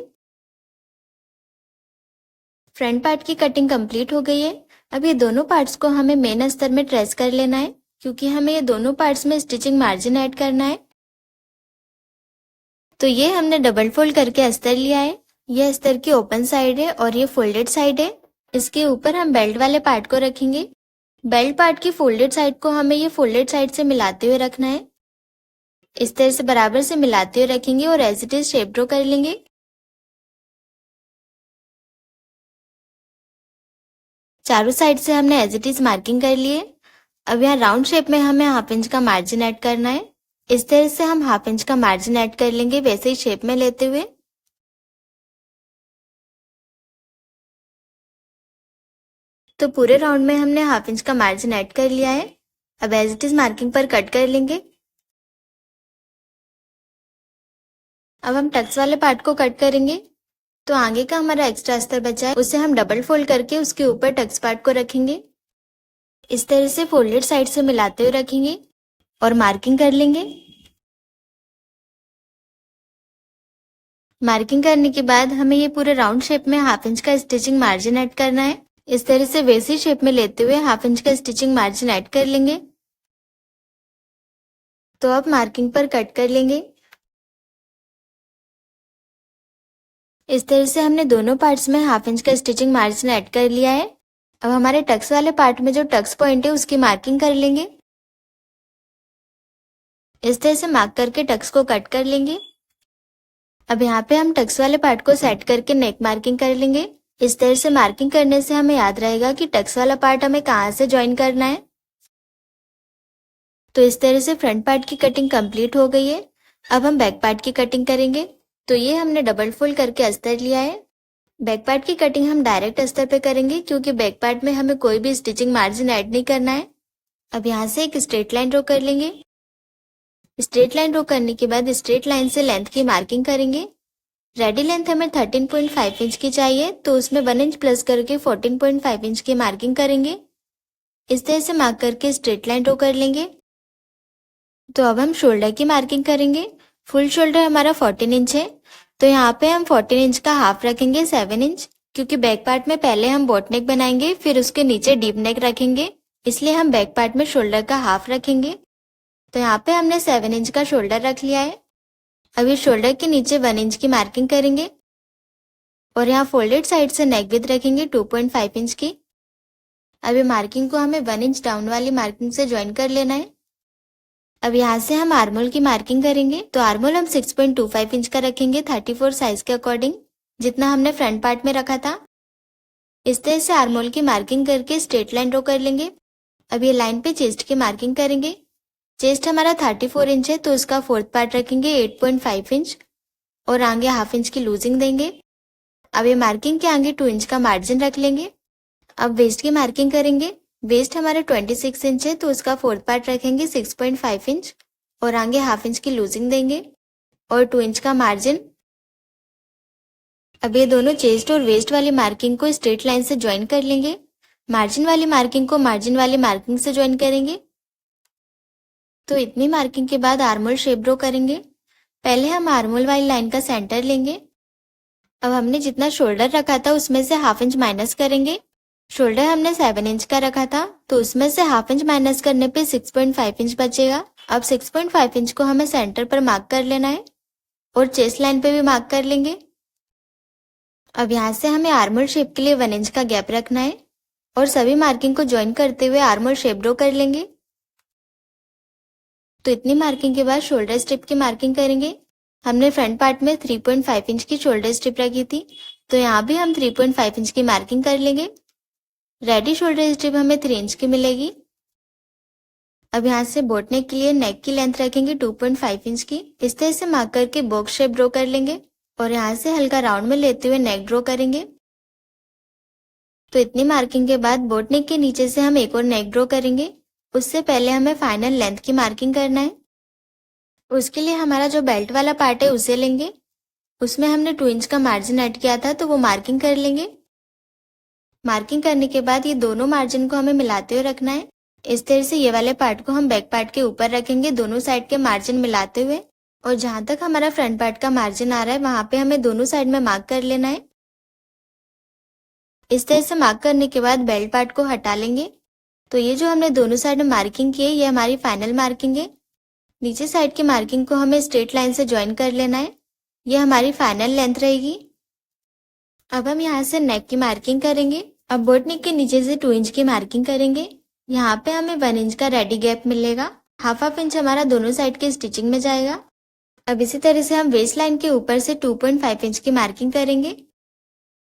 फ्रंट पार्ट की कटिंग कंप्लीट हो गई है। अब ये दोनों पार्ट्स को हमें मेन अस्तर में ट्रेस कर लेना है, क्योंकि हमें ये दोनों पार्ट्स में स्टिचिंग मार्जिन ऐड करना है। तो ये हमने डबल फोल्ड करके अस्तर लिया है। ये अस्तर की ओपन साइड है और ये फोल्डेड साइड है। इसके ऊपर हम बेल्ट वाले पार्ट को रखेंगे। बेल्ट पार्ट की फोल्डेड साइड को हमें ये फोल्डेड साइड से मिलाते हुए रखना है। इस तरह से बराबर से मिलाते हुए रखेंगे और as it is shape draw कर लेंगे। चारों साइड से हमने एज इट इज मार्किंग कर लिए। अब यहाँ राउंड शेप में हमें हाफ इंच का मार्जिन ऐड करना है। इस तरह से हम हाफ इंच का मार्जिन ऐड कर लेंगे, वैसे ही शेप में लेते हुए। तो पूरे राउंड में हमने हाफ इंच का मार्जिन ऐड कर लिया है। अब एज इट इज मार्किंग पर कट कर लेंगे। अब हम टक्स वाले पार्ट को कट करेंगे। तो आगे का हमारा एक्स्ट्रा अस्तर बचा है, उसे हम डबल फोल्ड करके उसके ऊपर टक्स पार्ट को रखेंगे। इस तरह से फोल्डेड साइड से मिलाते हुए रखेंगे और मार्किंग कर लेंगे। मार्किंग करने के बाद हमें ये पूरे राउंड शेप में हाफ इंच का स्टिचिंग मार्जिन ऐड करना है। इस तरह से वैसी शेप में लेते हुए हाफ इंच का स्टिचिंग मार्जिन ऐड कर लेंगे। तो अब मार्किंग पर कट कर लेंगे। इस तरह से हमने दोनों पार्ट्स में हाफ इंच का स्टिचिंग मार्जिन ऐड कर लिया है। अब हमारे टक्स वाले पार्ट में जो टक्स पॉइंट है उसकी मार्किंग कर लेंगे। इस तरह से मार्क करके टक्स को कट कर लेंगे। अब यहाँ पे हम टक्स वाले पार्ट को सेट करके नेक मार्किंग कर लेंगे। इस तरह से मार्किंग करने से हमें याद रहेगा कि टक्स वाला पार्ट हमें कहाँ से ज्वाइन करना है। तो इस तरह से फ्रंट पार्ट की कटिंग कंप्लीट हो गई है। अब हम बैक पार्ट की कटिंग करेंगे। तो ये हमने डबल फोल्ड करके अस्तर लिया है। बैक पार्ट की कटिंग हम डायरेक्ट अस्तर पे करेंगे, क्योंकि बैक पार्ट में हमें कोई भी स्टिचिंग मार्जिन ऐड नहीं करना है। अब यहाँ से एक स्ट्रेट लाइन ड्रॉ कर लेंगे। स्ट्रेट लाइन ड्रॉ करने के बाद स्ट्रेट लाइन से लेंथ की मार्किंग करेंगे। रेडी लेंथ हमें 13.5 इंच की चाहिए, तो उसमें 1 इंच प्लस करके 14.5 इंच की मार्किंग करेंगे। इस तरह से मार्क करके स्ट्रेट लाइन ड्रॉ कर लेंगे। तो अब हम शोल्डर की मार्किंग करेंगे। फुल शोल्डर हमारा 14 इंच है, तो यहाँ पे हम 14 इंच का हाफ रखेंगे 7 इंच, क्योंकि बैक पार्ट में पहले हम बोट नेक बनाएंगे, फिर उसके नीचे डीप नेक रखेंगे, इसलिए हम बैक पार्ट में शोल्डर का हाफ रखेंगे। तो यहाँ पे हमने 7 इंच का शोल्डर रख लिया है। अब ये शोल्डर के नीचे 1 इंच की मार्किंग करेंगे और यहाँ फोल्डेड साइड से नेक विड्थ रखेंगे 2.5 इंच की। अब ये मार्किंग को हमें 1 इंच डाउन वाली मार्किंग से ज्वाइन कर लेना है। अब यहाँ से हम आर्मोल की मार्किंग करेंगे। तो आर्मोल हम 6.25 इंच का रखेंगे 34 साइज के अकॉर्डिंग, जितना हमने फ्रंट पार्ट में रखा था। इस तरह से आर्मोल की मार्किंग करके स्ट्रेट लाइन ड्रॉ कर लेंगे। अब ये लाइन पे चेस्ट की मार्किंग करेंगे। चेस्ट हमारा 34 इंच है, तो उसका फोर्थ पार्ट रखेंगे 8.5 इंच और आगे हाफ इंच की लूजिंग देंगे। अब ये मार्किंग के आगे 2 इंच का मार्जिन रख लेंगे। अब वेस्ट की मार्किंग करेंगे। वेस्ट हमारा 26 इंच है, तो उसका फोर्थ पार्ट रखेंगे 6.5 इंच और आगे हाफ इंच की लूजिंग देंगे और 2 इंच का मार्जिन। अब ये दोनों चेस्ट और वेस्ट वाली मार्किंग को स्ट्रेट लाइन से ज्वाइन कर लेंगे। मार्जिन वाली मार्किंग को मार्जिन वाली मार्किंग से ज्वाइन करेंगे। तो इतनी मार्किंग के बाद आर्मोल शेप ड्रॉ करेंगे। पहले हम आर्मोल वाली लाइन का सेंटर लेंगे। अब हमने जितना शोल्डर रखा था उसमें से हाफ इंच माइनस करेंगे। शोल्डर हमने 7 इंच का रखा था, तो उसमें से हाफ इंच माइनस करने पे 6.5 इंच बचेगा। अब 6.5 इंच को हमें सेंटर पर मार्क कर लेना है और चेस्ट लाइन पे भी मार्क कर लेंगे। अब यहाँ से हमें आर्मोल शेप के लिए 1 इंच का गैप रखना है और सभी मार्किंग को ज्वाइन करते हुए आर्मोल शेप ड्रॉ कर लेंगे। तो इतनी मार्किंग के बाद शोल्डर स्ट्रिप की मार्किंग करेंगे। हमने फ्रंट पार्ट में 3.5 इंच की शोल्डर स्ट्रिप रखी थी, तो यहाँ भी हम 3.5 इंच की मार्किंग कर लेंगे। रेडी शोल्डर स्ट्रिप हमें 3 इंच की मिलेगी। अब यहाँ से बोट नेक के लिए नेक की लेंथ रखेंगे 2.5 इंच की। इस तरह से मार्क करके बॉक्स शेप ड्रॉ कर लेंगे और यहाँ से हल्का राउंड में लेते हुए नेक ड्रॉ करेंगे। तो इतनी मार्किंग के बाद बोट नेक के नीचे से हम एक और नेक ड्रॉ करेंगे। उससे पहले हमें फाइनल लेंथ की मार्किंग करना है। उसके लिए हमारा जो बेल्ट वाला पार्ट है उसे लेंगे। उसमें हमने 2 इंच का मार्जिन ऐड किया था, तो वो मार्किंग कर लेंगे। मार्किंग करने के बाद ये दोनों मार्जिन को हमें मिलाते हुए रखना है। इस तरह से ये वाले पार्ट को हम बैक पार्ट के ऊपर रखेंगे, दोनों साइड के मार्जिन मिलाते हुए। और जहां तक हमारा फ्रंट पार्ट का मार्जिन आ रहा है वहां पे हमें दोनों साइड में मार्क कर लेना है। इस तरह से मार्क करने के बाद बेल्ट पार्ट को हटा लेंगे। तो ये जो हमने दोनों साइड में मार्किंग की है ये हमारी फाइनल मार्किंग है। नीचे साइड की मार्किंग को हमें स्ट्रेट लाइन से ज्वाइन कर लेना है। ये हमारी फाइनल लेंथ रहेगी। अब हम यहाँ से नेक की मार्किंग करेंगे। अब बोट नेक के नीचे से 2 इंच की मार्किंग करेंगे। यहाँ पे हमें 1 इंच का रेडी गैप मिलेगा। हाफ इंच हमारा दोनों साइड के स्टिचिंग में जाएगा। अब इसी तरह से हम वेस्ट लाइन के ऊपर से 2.5 इंच की मार्किंग करेंगे।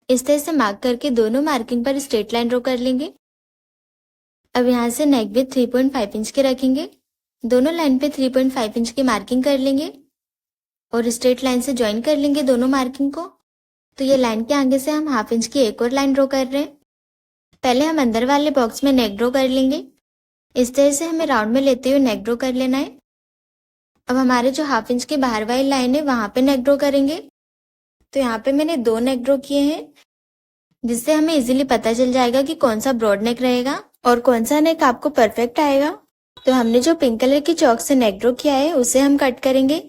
इस तरह से मार्क करके दोनों मार्किंग पर स्ट्रेट लाइन ड्रॉ कर लेंगे। अब यहाँ से नेक विड्थ 3.5 इंच के रखेंगे। दोनों लाइन पे 3.5 इंच की मार्किंग कर लेंगे और स्ट्रेट लाइन से ज्वाइन कर लेंगे दोनों मार्किंग को। तो ये लाइन के आगे से हम हाफ इंच की एक और लाइन ड्रॉ कर रहे हैं। पहले हम अंदर वाले बॉक्स में नेक ड्रॉ कर लेंगे। इस तरह से हमें राउंड में लेते हुए नेक ड्रॉ कर लेना है। अब हमारे जो हाफ इंच के बाहर वाली लाइन है वहां पे नेक ड्रॉ करेंगे। तो यहाँ पे मैंने 2 नेक ड्रॉ किए हैं, जिससे हमें इजीली पता चल जाएगा कि कौन सा ब्रॉड नेक रहेगा और कौन सा नेक आपको परफेक्ट आएगा। तो हमने जो पिंक कलर की चौक से नेक ड्रॉ किया है उसे हम कट करेंगे,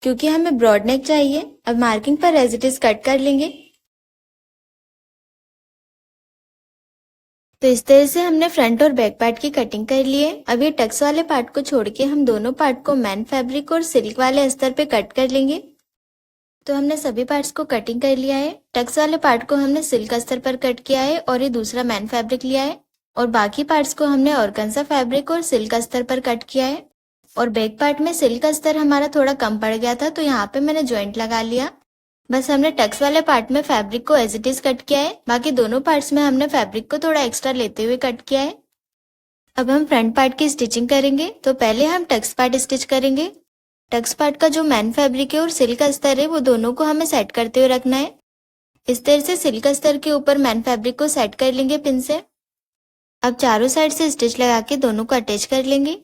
क्योंकि हमें ब्रॉड नेक चाहिए। अब मार्किंग पर एज इट इज कट कर लेंगे। तो इस तरह से हमने फ्रंट और बैक पार्ट की कटिंग कर ली है। अब ये टक्स वाले पार्ट को छोड़ के हम दोनों पार्ट को मैन फैब्रिक और सिल्क वाले अस्तर पे कट कर लेंगे। तो हमने सभी पार्ट्स को कटिंग कर लिया है। टक्स वाले पार्ट को हमने सिल्क अस्तर पर कट किया है और ये दूसरा मैन फैब्रिक लिया है, और बाकी पार्ट्स को हमने ऑर्गेन्जा फैब्रिक और सिल्क अस्तर पर कट किया है। और बैक पार्ट में सिल्क अस्तर हमारा थोड़ा कम पड़ गया था, तो यहाँ पे मैंने ज्वाइंट लगा लिया। बस हमने टक्स वाले पार्ट में फैब्रिक को एज इट इज कट किया है, बाकी दोनों पार्ट्स में हमने फैब्रिक को थोड़ा एक्स्ट्रा लेते हुए कट किया है। अब हम फ्रंट पार्ट की स्टिचिंग करेंगे। तो पहले हम टक्स पार्ट स्टिच करेंगे। टक्स पार्ट का जो मैन फैब्रिक है और सिल्क अस्तर है वो दोनों को हमें सेट करते हुए रखना है। इस तरह से सिल्क अस्तर के ऊपर मैन फैब्रिक को सेट कर लेंगे पिन से। अब चारों साइड से स्टिच लगा के दोनों को अटैच कर लेंगे।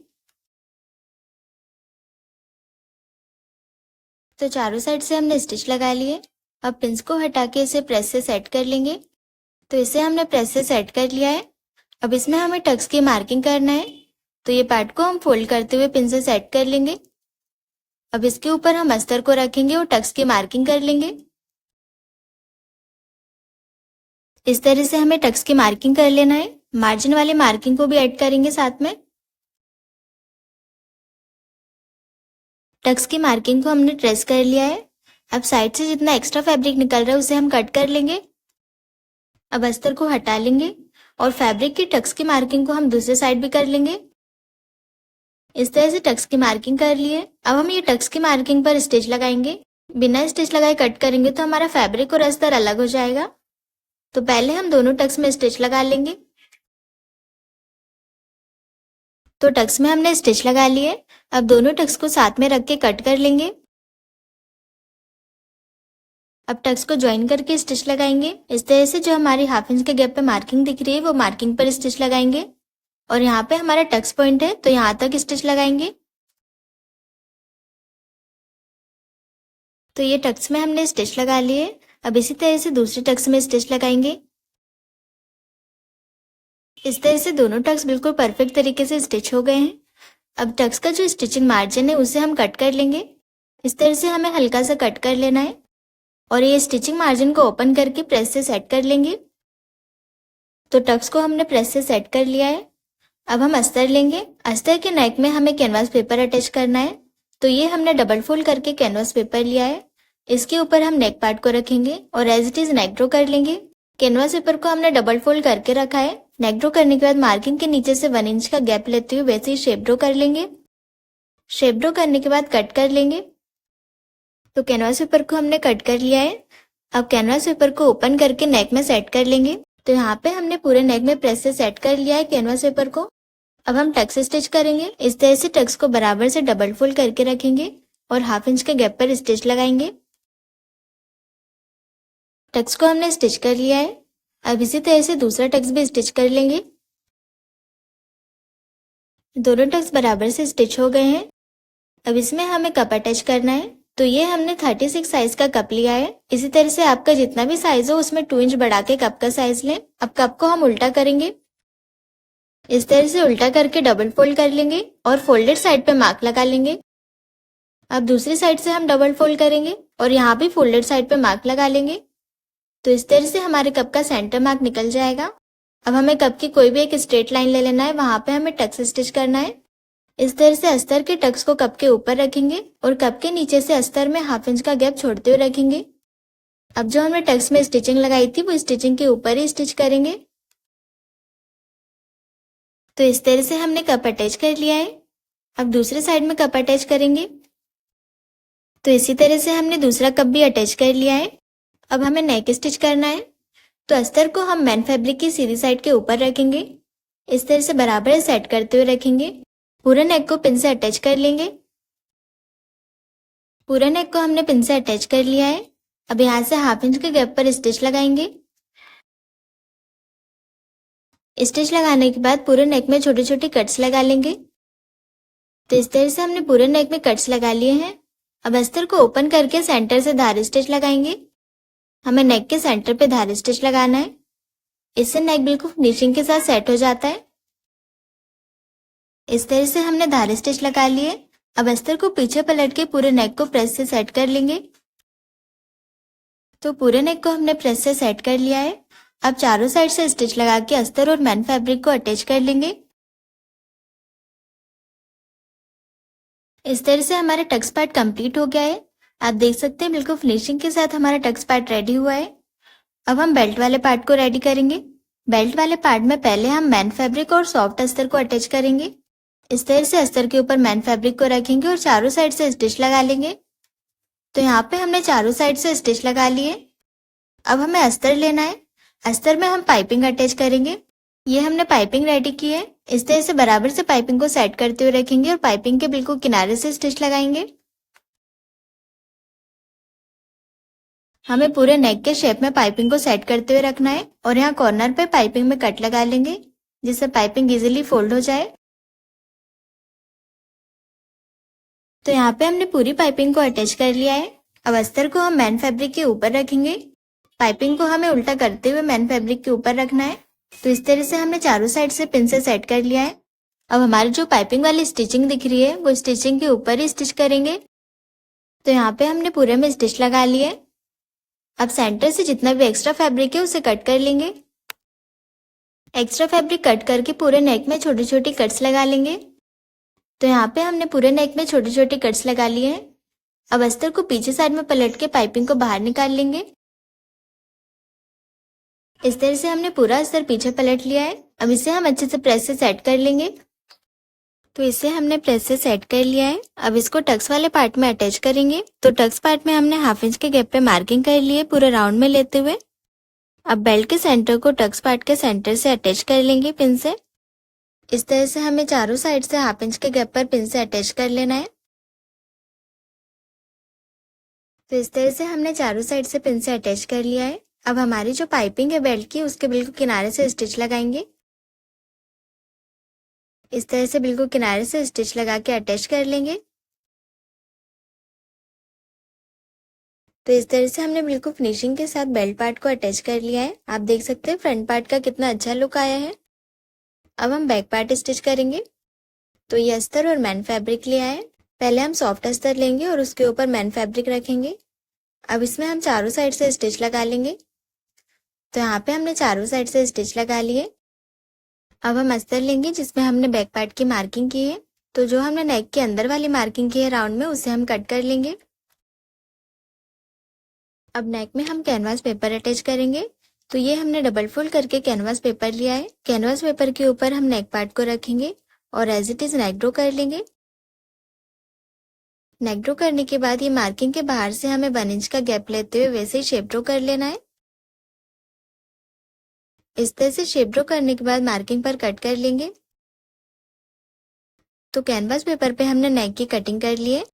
तो चारों साइड से हमने स्टिच लगा लिए। अब पिंस को हटा के इसे प्रेस से सेट कर लेंगे। तो इसे हमने प्रेस से सेट कर लिया है। अब इसमें हमें टक्स की मार्किंग करना है। तो ये पार्ट को हम फोल्ड करते हुए पिन से सेट कर लेंगे। अब इसके ऊपर हम अस्तर को रखेंगे और टक्स की मार्किंग कर लेंगे। इस तरह से हमें टक्स की मार्किंग कर लेना है। मार्जिन वाली मार्किंग को भी ऐड करेंगे साथ में। टक्स की मार्किंग को हमने ट्रेस कर लिया है। अब साइड से जितना एक्स्ट्रा फैब्रिक निकल रहा है उसे हम कट कर लेंगे। अब अस्तर को हटा लेंगे और फैब्रिक की टक्स की मार्किंग को हम दूसरे साइड भी कर लेंगे। इस तरह से टक्स की मार्किंग कर ली है। अब हम ये टक्स की मार्किंग पर स्टिच लगाएंगे। बिना स्टिच लगाए कट करेंगे तो हमारा फैब्रिक और अस्तर अलग हो जाएगा। तो पहले हम दोनों टक्स में स्टिच लगा लेंगे। तो टक्स में हमने स्टिच लगा लिए। अब दोनों टक्स को साथ में रख के कट कर लेंगे। अब टक्स को ज्वाइन करके स्टिच लगाएंगे। इस तरह से जो हमारी हाफ इंच के गैप पे मार्किंग दिख रही है वो मार्किंग पर स्टिच लगाएंगे, और यहाँ पे हमारा टक्स पॉइंट है तो यहाँ तक स्टिच लगाएंगे। तो ये टक्स में हमने स्टिच लगा लिए। अब इसी तरह से दूसरे टक्स में स्टिच लगाएंगे। इस तरह से दोनों टक्स बिल्कुल परफेक्ट तरीके से स्टिच हो गए हैं। अब टक्स का जो स्टिचिंग मार्जिन है उसे हम कट कर लेंगे। इस तरह से हमें हल्का सा कट कर लेना है और ये स्टिचिंग मार्जिन को ओपन करके प्रेस से सेट कर लेंगे। तो टक्स को हमने प्रेस से सेट कर लिया है। अब हम अस्तर लेंगे। अस्तर के नेक में हमें कैनवास पेपर अटैच करना है। तो ये हमने डबल फोल्ड करके कैनवास पेपर लिया है। इसके ऊपर हम नेक पार्ट को रखेंगे और as it is neck draw कर लेंगे। कैनवास पेपर को हमने डबल फोल्ड करके रखा है। नेक ड्रॉ करने के बाद मार्किंग के नीचे से 1 इंच का गैप लेते हुए वैसे ही शेप ड्रॉ कर लेंगे। शेप ड्रॉ करने के बाद कट कर लेंगे। तो कैनवास पेपर को हमने कट कर लिया है। अब कैनवास पेपर को ओपन करके नेक में सेट कर लेंगे। तो यहाँ पे हमने पूरे नेक में प्रेस से सेट कर लिया है कैनवास पेपर को। अब हम टक्स स्टिच करेंगे। इस तरह से टक्स को बराबर से डबल फोल्ड करके रखेंगे और 1/2 इंच के गैप पर स्टिच लगाएंगे। टक्स को हमने स्टिच कर लिया है। अब इसी तरह से दूसरा टक्स भी स्टिच कर लेंगे। दोनों टक्स बराबर से स्टिच हो गए हैं। अब इसमें हमें कप अटैच करना है। तो ये हमने 36 साइज का कप लिया है। इसी तरह से आपका जितना भी साइज हो उसमें 2 इंच बढ़ा के कप का साइज लें। अब कप को हम उल्टा करेंगे। इस तरह से उल्टा करके डबल फोल्ड कर लेंगे और फोल्डेड साइड पे मार्क लगा लेंगे। अब दूसरी साइड से हम डबल फोल्ड करेंगे और यहाँ भी फोल्डेड साइड पे मार्क लगा लेंगे। तो इस तरह से हमारे कप का सेंटर मार्क निकल जाएगा। अब हमें कप की कोई भी एक स्ट्रेट लाइन ले लेना है, वहां पे हमें टक्स स्टिच करना है। इस तरह से अस्तर के टक्स को कप के ऊपर रखेंगे और कप के नीचे से अस्तर में 1/2 इंच का गैप छोड़ते हुए रखेंगे। अब जो हमने टक्स में स्टिचिंग लगाई थी वो स्टिचिंग के ऊपर ही स्टिच करेंगे। तो इस तरह से हमने कप अटैच कर लिया है। अब दूसरे साइड में कप अटैच करेंगे। तो इसी तरह से हमने दूसरा कप भी अटैच कर लिया है। अब हमें नेक स्टिच करना है। तो अस्तर को हम मेन फैब्रिक की सीधी साइड के ऊपर रखेंगे। इस तरह से बराबर सेट करते हुए रखेंगे। पूरे नेक को पिन से अटैच कर लेंगे। पूरे नेक को हमने पिन से अटैच कर लिया है। अब यहाँ से 1/2 इंच के गैप पर स्टिच लगाएंगे। स्टिच लगाने के बाद पूरे नेक में छोटे छोटे कट्स लगा लेंगे। तो इस तरह से हमने पूरे नेक में कट्स लगा लिए हैं। अब अस्तर को ओपन करके सेंटर से धार स्टिच लगाएंगे। हमें नेक के सेंटर पे धार स्टिच लगाना है। इससे नेक बिल्कुल फिनिशिंग के साथ सेट हो जाता है। इस तरह से हमने धार स्टिच लगा लिए। अब अस्तर को पीछे पलट के पूरे नेक को प्रेस से सेट कर लेंगे। तो पूरे नेक को हमने प्रेस से सेट कर लिया है। अब चारों साइड से स्टिच लगा के अस्तर और मेन फैब्रिक को अटैच कर लेंगे। इस तरह से हमारा टक्स पार्ट कंप्लीट हो गया है। आप देख सकते हैं बिल्कुल फिनिशिंग के साथ हमारा टक्स पार्ट रेडी हुआ है। अब हम बेल्ट वाले पार्ट को रेडी करेंगे। बेल्ट वाले पार्ट में पहले हम मेन फैब्रिक और सॉफ्ट अस्तर को अटैच करेंगे। इस तरह से अस्तर के ऊपर मेन फैब्रिक को रखेंगे और चारों साइड से स्टिच लगा लेंगे। तो यहाँ पे हमने चारों साइड से स्टिच लगा लिए। अब हमें अस्तर लेना है। अस्तर में हम पाइपिंग अटैच करेंगे। ये हमने पाइपिंग रेडी की है। इस तरह से बराबर से पाइपिंग को सेट करते हुए रखेंगे और पाइपिंग के बिल्कुल किनारे से स्टिच लगाएंगे। हमें पूरे नेक के शेप में पाइपिंग को सेट करते हुए रखना है और यहाँ कॉर्नर पे पाइपिंग में कट लगा लेंगे जिससे पाइपिंग इजीली फोल्ड हो जाए। तो यहाँ पे हमने पूरी पाइपिंग को अटैच कर लिया है। अब अस्तर को हम मेन फैब्रिक के ऊपर रखेंगे। पाइपिंग को हमें उल्टा करते हुए मेन फैब्रिक के ऊपर रखना है। तो इस तरह से हमने चारों साइड से पिन से सेट कर लिया है। अब हमारी जो पाइपिंग वाली स्टिचिंग दिख रही है वो स्टिचिंग के ऊपर ही स्टिच करेंगे। तो यहाँ पे हमने पूरे में स्टिच लगा लिए। अब सेंटर से जितना भी एक्स्ट्रा फैब्रिक है उसे कट कर लेंगे। एक्स्ट्रा फैब्रिक कट करके पूरे नेक में छोटी छोटी कट्स लगा लेंगे। तो यहाँ पे हमने पूरे नेक में छोटे छोटे कट्स लगा लिए हैं। अब अस्तर को पीछे साइड में पलट के पाइपिंग को बाहर निकाल लेंगे। इस तरह से हमने पूरा अस्तर पीछे पलट लिया है। अब इसे हम अच्छे से प्रेस से सेट कर लेंगे। तो इसे हमने प्रेस से सेट कर लिया है। अब इसको टक्स वाले पार्ट में अटैच करेंगे। तो टक्स पार्ट में हमने 1/2 इंच के गैप पे मार्किंग कर लिए पूरे राउंड में लेते हुए। अब बेल्ट के सेंटर को टक्स पार्ट के सेंटर से अटैच कर लेंगे पिन से। इस तरह से हमें चारों साइड से 1/2 इंच के गैप पर पिन से अटैच कर लेना है। तो इस तरह से हमने चारों साइड से पिन से अटैच कर लिया है। अब हमारी जो पाइपिंग है बेल्ट की उसके बिल्कुल किनारे से स्टिच लगाएंगे। इस तरह से बिल्कुल किनारे से स्टिच लगा के अटैच कर लेंगे। तो इस तरह से हमने बिल्कुल फिनिशिंग के साथ बेल्ट पार्ट को अटैच कर लिया है। आप देख सकते हैं फ्रंट पार्ट का कितना अच्छा लुक आया है। अब हम बैक पार्ट स्टिच करेंगे। तो ये अस्तर और मैन फैब्रिक लिया है। पहले हम सॉफ्ट अस्तर लेंगे और उसके ऊपर मैन फैब्रिक रखेंगे। अब इसमें हम चारों साइड से स्टिच लगा लेंगे। तो यहाँ पे हमने चारों साइड से स्टिच लगा लिए। अब हम अस्तर लेंगे जिसमें हमने बैक पार्ट की मार्किंग की है। तो जो हमने नेक के अंदर वाली मार्किंग की है राउंड में, उसे हम कट कर लेंगे। अब नेक में हम कैनवास पेपर अटैच करेंगे। तो ये हमने डबल फोल्ड करके कैनवास पेपर लिया है। कैनवास पेपर के ऊपर हम नेक पार्ट को रखेंगे और as it is neck draw कर लेंगे। नेक ड्रॉ करने के बाद ये मार्किंग के बाहर से हमें 1 इंच का गैप लेते हुए वैसे ही शेप ड्रॉ कर लेना है। इस तरह से शेप ड्रॉ करने के बाद मार्किंग पर कट कर लेंगे। तो कैनवास पेपर पे हमने नेक की कटिंग कर ली है।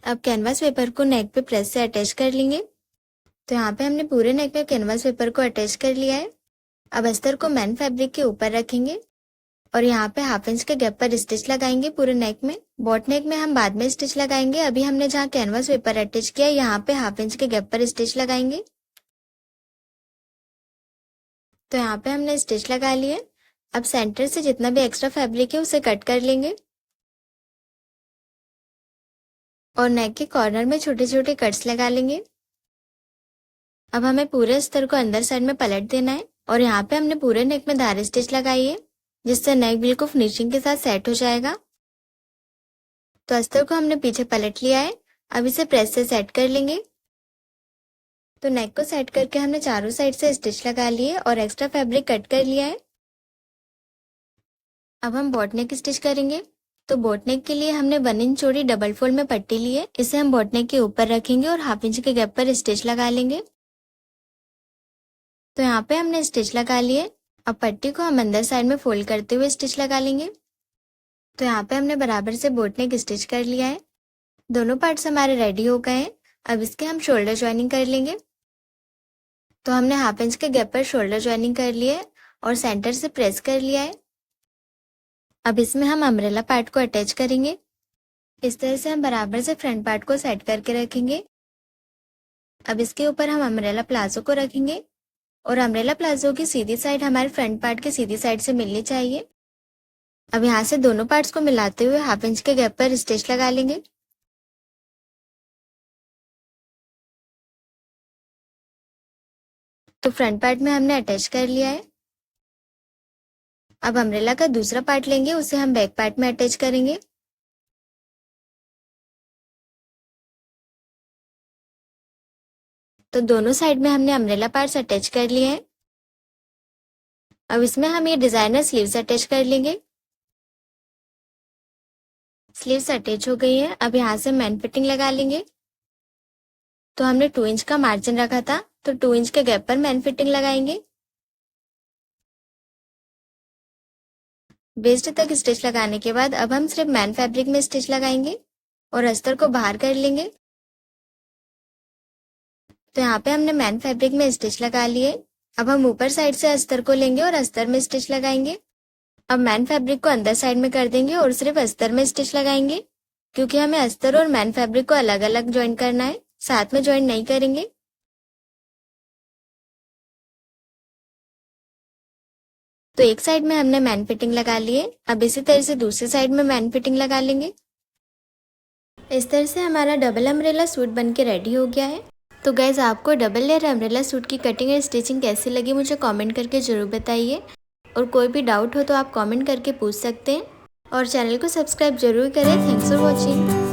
अब कैनवास पेपर को नेक पे प्रेस से अटैच कर लेंगे। तो यहाँ पे हमने पूरे नेक पे कैनवास पेपर को अटैच कर लिया है। अब अस्तर को मैन फैब्रिक के ऊपर रखेंगे और यहाँ पे 1/2 इंच के गैप पर स्टिच लगाएंगे पूरे नेक में। बॉट नेक में हम बाद में स्टिच लगाएंगे। अभी हमने जहाँ कैनवास पेपर अटैच किया है यहाँ पे 1/2 इंच के गैप पर स्टिच लगाएंगे। तो यहाँ पे हमने स्टिच लगा लिए। अब सेंटर से जितना भी एक्स्ट्रा फैब्रिक है उसे कट कर लेंगे और नेक के कॉर्नर में छोटे छोटे कट्स लगा लेंगे। अब हमें पूरे अस्तर को अंदर साइड में पलट देना है और यहाँ पे हमने पूरे नेक में धार स्टिच लगाई है, जिससे नेक बिल्कुल फिनिशिंग के साथ सेट हो जाएगा। तो अस्तर को हमने पीछे पलट लिया है। अब इसे प्रेस से सेट कर लेंगे। तो नेक को सेट करके हमने चारों साइड से स्टिच लगा लिए और एक्स्ट्रा फैब्रिक कट कर लिया है। अब हम बॉट नेक स्टिच करेंगे। तो बॉट नेक के लिए हमने 1 इंच चौड़ी डबल फोल्ड में पट्टी ली है। इसे हम बॉट नेक के ऊपर रखेंगे और 1/2 इंच के गैप पर स्टिच लगा लेंगे। तो यहाँ पे हमने स्टिच लगा लिए। अब पट्टी को हम अंदर साइड में फोल्ड करते हुए स्टिच लगा लेंगे। तो यहाँ पे हमने बराबर से बॉट नेक स्टिच कर लिया है। दोनों पार्ट्स हमारे रेडी हो गए हैं। अब इसके हम शोल्डर ज्वाइनिंग कर लेंगे। तो हमने 1/2 इंच के गैप पर शोल्डर ज्वाइनिंग कर लिया है और सेंटर से प्रेस कर लिया है। अब इसमें हम अम्ब्रेला पार्ट को अटैच करेंगे। इस तरह से हम बराबर से फ्रंट पार्ट को सेट करके रखेंगे। अब इसके ऊपर हम अम्ब्रेला प्लाजो को रखेंगे और अम्ब्रेला प्लाजो की सीधी साइड हमारे फ्रंट पार्ट के सीधी साइड से मिलनी चाहिए। अब यहाँ से दोनों पार्ट्स को मिलाते हुए 1/2 इंच के गैप पर स्टिच लगा लेंगे। तो फ्रंट पार्ट में हमने अटैच कर लिया है। अब अम्ब्रेला का दूसरा पार्ट लेंगे, उसे हम बैक पार्ट में अटैच करेंगे। तो दोनों साइड में हमने अम्ब्रेला पार्ट्स अटैच कर लिए हैं। अब इसमें हम ये डिजाइनर स्लीव्स अटैच कर लेंगे। स्लीव्स अटैच हो गई है। अब यहाँ से मैन फिटिंग लगा लेंगे। तो हमने 2 इंच का मार्जिन रखा था, तो 2 इंच के गैप पर मैन फिटिंग लगाएंगे। वेस्ट तक स्टिच लगाने के बाद अब हम सिर्फ मैन फैब्रिक में स्टिच लगाएंगे और अस्तर को बाहर कर लेंगे। तो यहाँ पे हमने मैन फैब्रिक में स्टिच लगा लिए। अब हम ऊपर साइड से अस्तर को लेंगे और अस्तर में स्टिच लगाएंगे। अब मैन फैब्रिक को अंदर साइड में कर देंगे और सिर्फ अस्तर में स्टिच लगाएंगे, क्योंकि हमें अस्तर और मैन फैब्रिक को अलग अलग ज्वाइन करना है, साथ में ज्वाइन नहीं करेंगे। तो एक साइड में हमने मैन फिटिंग लगा ली है। अब इसी तरह से दूसरी साइड में मैन फिटिंग लगा लेंगे। इस तरह से हमारा डबल अम्ब्रेला सूट बनके रेडी हो गया है। तो गाइज, आपको डबल लेयर अम्ब्रेला सूट की कटिंग और स्टिचिंग कैसी लगी मुझे कमेंट करके ज़रूर बताइए। और कोई भी डाउट हो तो आप कमेंट करके पूछ सकते हैं और चैनल को सब्सक्राइब जरूर करें। Thanks for watching.